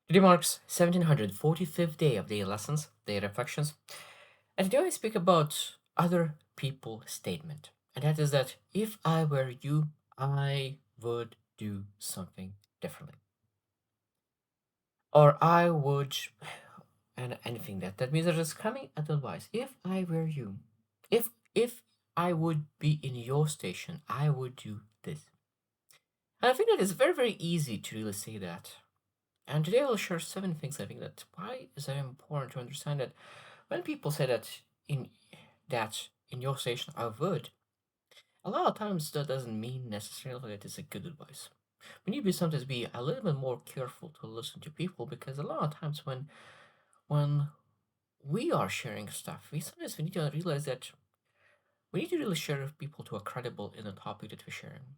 Today marks 1745th day of the lessons, the reflections, and today I speak about other people statement, and that is that if I were you, I would do something differently, or I would, and anything that means that it's coming at advice. If I were you, if I would be in your station, I would do this. And I think that it's very easy to really say that. And today I'll share 7 things I think that why is it important to understand that when people say in in your station I would, a lot of times that doesn't mean necessarily that it's a good advice. We need to sometimes be a little bit more careful to listen to people because a lot of times when we are sharing stuff, we need to realize that we need to really share with people who are credible in the topic that we're sharing.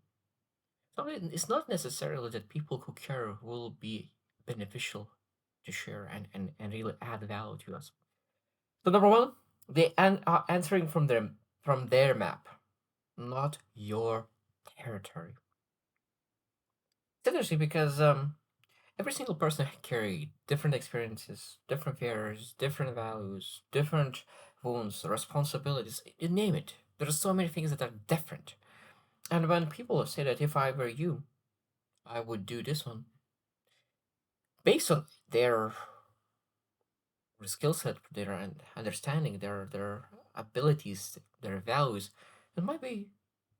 So it's not necessarily that people who care will be beneficial to share and really add value to us. So number one, they are answering from their map, not your territory. It's interesting because every single person carry different experiences, different fears, different values, different wounds, responsibilities. You name it. There are so many things that are different. And when people say that if I were you, I would do this one, based on their skill set, their understanding, their abilities, their values, it might be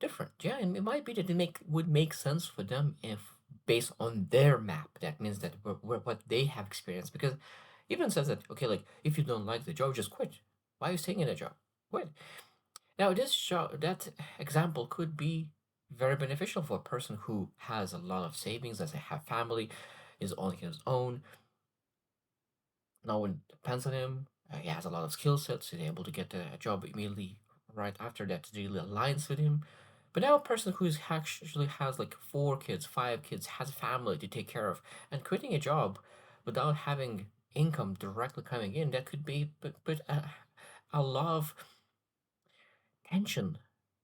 different. Yeah, and it might be that it would make sense for them if based on their map. That means that what they have experienced. Because even says that okay, like if you don't like the job, just quit. Why are you staying in a job? Quit. Now that example could be very beneficial for a person who has a lot of savings, doesn't have family, is on his own, no one depends on him. He has a lot of skill sets. He's able to get a job immediately right after that really aligns with him. But now a person who actually has like 4 kids, 5 kids, has a family to take care of, and quitting a job without having income directly coming in, that could be but a lot of tension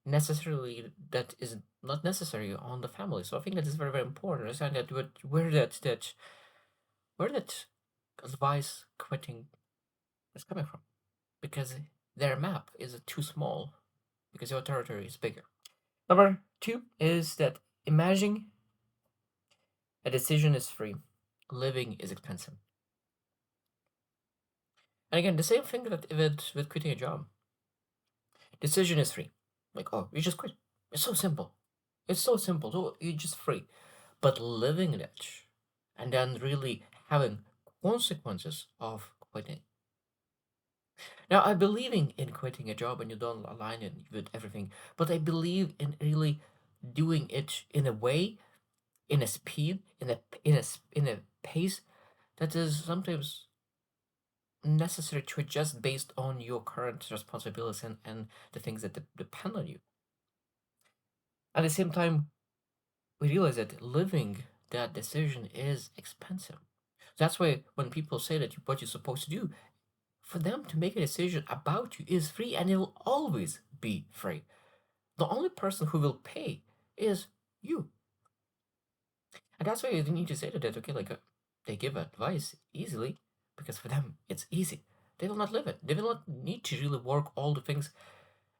necessarily that is not necessary on the family. So I think that is very important. Understand that where that advice quitting is coming from because their map is too small because your territory is bigger. Number two is that imagining a decision is free, living is expensive. And again, the same thing with quitting a job. Decision is free. Like, oh, you just quit. It's so simple. It's so simple. So you're just free. But living it and then really having consequences of quitting. Now, I believe in quitting a job when you don't align it with everything, but I believe in really doing it in a way, in a speed, in a pace that is sometimes necessary to adjust based on your current responsibilities and the things that depend on you. At the same time, we realize that living that decision is expensive. That's why when people say that what you're supposed to do, for them to make a decision about you is free and it will always be free. The only person who will pay is you. And that's why you need to say to that, okay, like they give advice easily because for them it's easy. They will not live it. They will not need to really work all the things.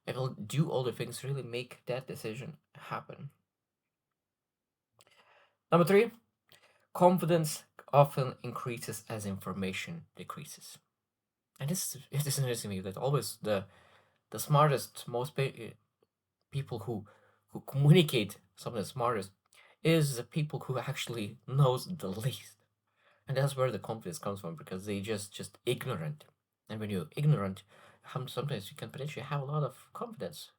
They will do all the things to really make that decision happen. Number three, confidence often increases as information decreases. And this is interesting to me that always the smartest, most people who communicate some of the smartest is the people who actually knows the least. And that's where the confidence comes from because they just ignorant. And when you're ignorant, sometimes you can potentially have a lot of confidence.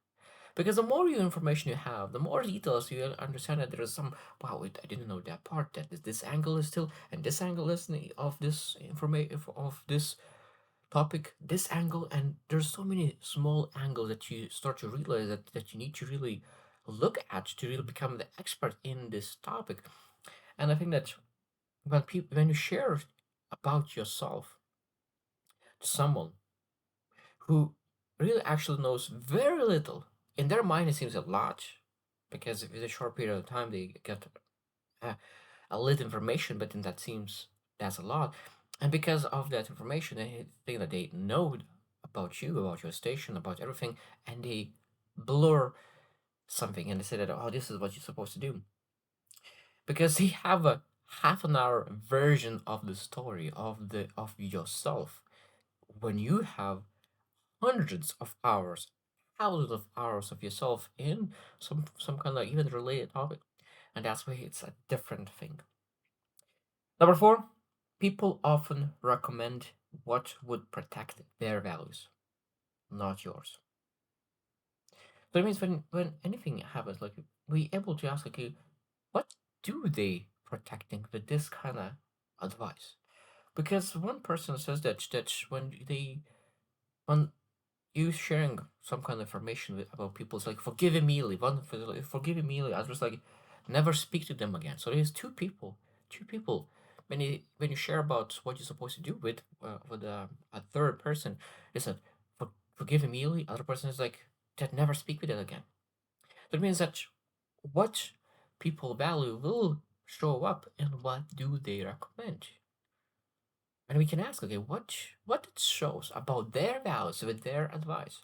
Because the more information you have, the more details you understand that there is some, wow, wait, I didn't know that part, that this angle is still, and this angle is of this information, of this topic, this angle, and there's so many small angles that you start to realize that you need to really look at to really become the expert in this topic. And I think that when you share about yourself to someone who really actually knows very little, in their mind it seems a lot, because with a short period of time they get a little information, but then that seems That's a lot. And because of that information, they think that they know about you, about your station, about everything, and they blur something and they say that, oh, this is what you're supposed to do. Because they have a half an hour version of the story of yourself when you have hundreds of hours, thousands of hours of yourself in some kind of even related topic. And that's why it's a different thing. Number four, people often recommend what would protect their values, not yours. So it means when anything happens, like we able to ask, okay, what do they protecting with this kind of advice? Because one person says that when you sharing some kind of information about people, it's like forgive immediately. One for like, forgive immediately. Others like never speak to them again. So there's two people. When you share about what you're supposed to do with a third person, is that forgive immediately. Other person is like that never speak with it again. That means that what people value will show up and what do they recommend. And we can ask, okay, what it shows about their values with their advice.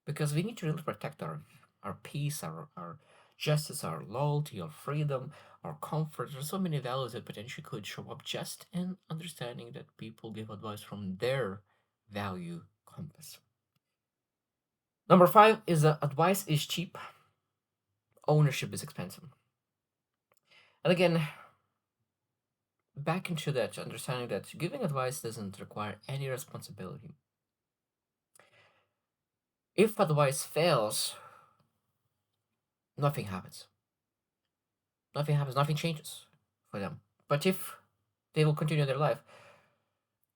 Because we need to really protect our peace, our justice, our loyalty, our freedom, our comfort. There's so many values that potentially could show up just in understanding that people give advice from their value compass. Number five is that advice is cheap, ownership is expensive. And again, back into that understanding that giving advice doesn't require any responsibility. If advice fails, nothing happens. Nothing happens, nothing changes for them. But if they will continue their life,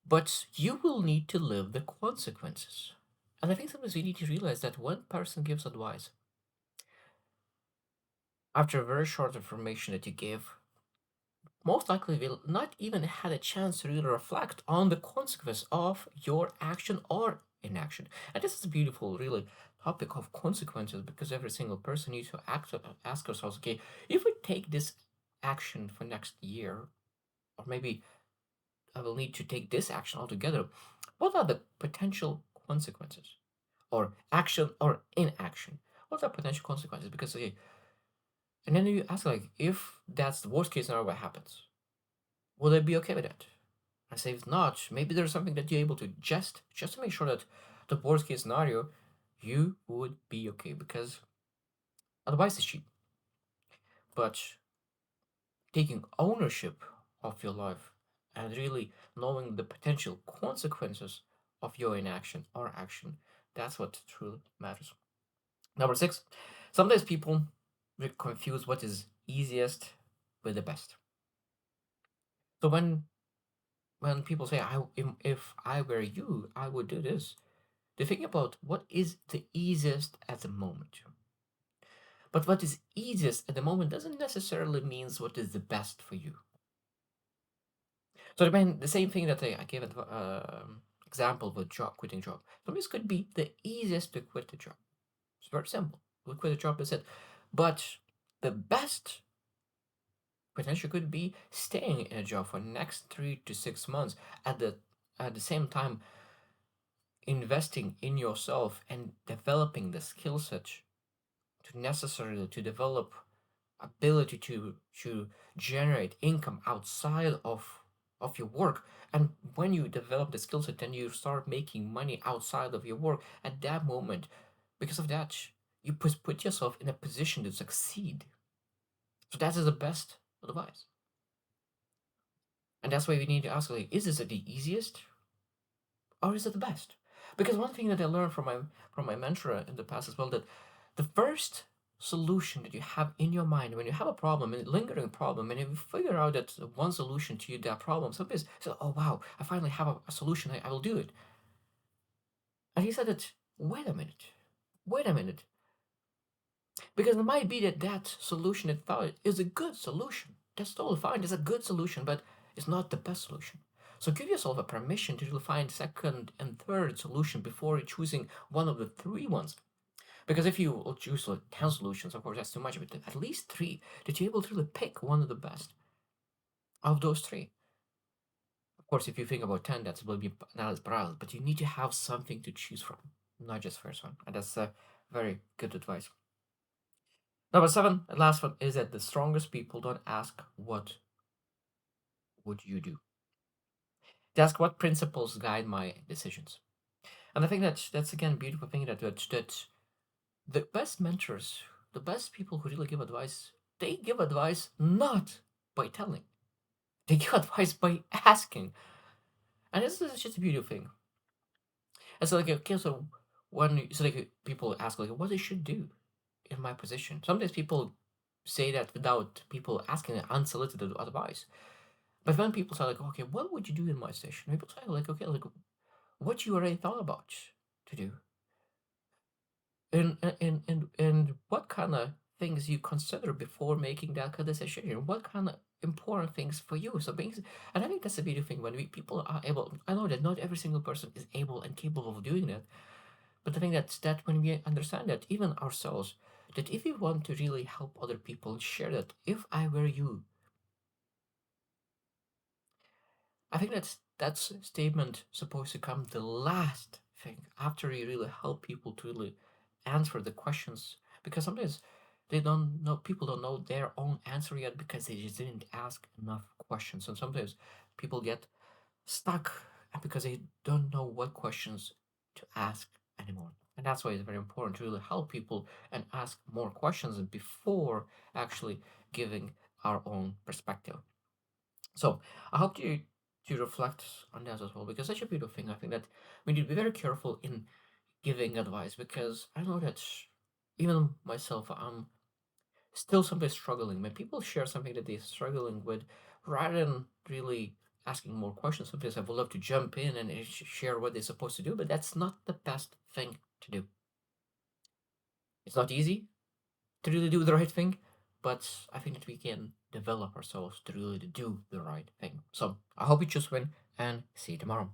but you will need to live the consequences. And I think sometimes we need to realize that one person gives advice after a very short information that you give, most likely will not even had a chance to really reflect on the consequence of your action or inaction. And this is a beautiful, really, topic of consequences because every single person needs to ask ourselves, okay, if we take this action for next year, or maybe I will need to take this action altogether, what are the potential consequences? Or action or inaction? What are potential consequences? Because, okay, and then you ask, like, if that's the worst case scenario, what happens? Will I be okay with that? I say, if not, maybe there's something that you're able to just to make sure that the worst case scenario, you would be okay because advice is cheap. But taking ownership of your life and really knowing the potential consequences of your inaction or action, that's what truly matters. Number six, sometimes people confuse what is easiest with the best. So when people say, if I were you, I would do this, they think about what is the easiest at the moment. But what is easiest at the moment doesn't necessarily means what is the best for you. So the same thing that I gave an example with job quitting job. For this could be the easiest to quit the job. It's very simple. We quit the job, that's it. But the best potential could be staying in a job for the next 3 to 6 months at the same time investing in yourself and developing the skill set to necessarily to develop ability to generate income outside of your work. And when you develop the skill set, then you start making money outside of your work. At that moment, because of that, you put yourself in a position to succeed. So that is the best advice. And that's why we need to ask, like, is this the easiest or is it the best? Because one thing that I learned from my mentor in the past as well, that the first solution that you have in your mind when you have a problem, a lingering problem, and you figure out that one solution to that problem, somebody's said, oh wow, I finally have a solution, I will do it. And he said that, wait a minute, because it might be that that solution that thought is a good solution. That's totally fine. It's a good solution, but it's not the best solution. So give yourself a permission to find second and third solution before choosing one of the three ones. Because if you will choose like 10 solutions, of course that's too much, but at least three, that you're able to really pick one of the best of those three. course, if you think about 10, that's will be analysis paralysis, but you need to have something to choose from, not just first one. And that's a very good advice. Number 7, and last one, is that the strongest people don't ask what would you do. They ask what principles guide my decisions. And I think that's again a beautiful thing that the best mentors, the best people who really give advice, they give advice not by telling. They give advice by asking. And this is just a beautiful thing. And so like okay, so when so like people ask like what they should do in my position. Sometimes people say that without people asking unsolicited advice. But when people say like, okay, what would you do in my station? People say like, okay, like what you already thought about to do, and what kind of things you consider before making that kind of decision. What kind of important things for you? So things, and I think that's a beautiful thing when people are able. I know that not every single person is able and capable of doing that, but I think that when we understand that even ourselves, that if we want to really help other people, share that. If I were you, I think that's statement supposed to come the last thing after you really help people to really answer the questions, because sometimes they don't know people don't know their own answer yet because they just didn't ask enough questions, and sometimes people get stuck because they don't know what questions to ask anymore. And that's why it's very important to really help people and ask more questions before actually giving our own perspective. So I hope to reflect on that as well, because such a beautiful thing. I think that we need to be very careful in giving advice, because I know that even myself, I'm still sometimes struggling. When people share something that they're struggling with, rather than really asking more questions, sometimes I would love to jump in and share what they're supposed to do, but that's not the best thing to do. It's not easy to really do the right thing, but I think that we can develop ourselves to really do the right thing. So I hope you just win and see you tomorrow.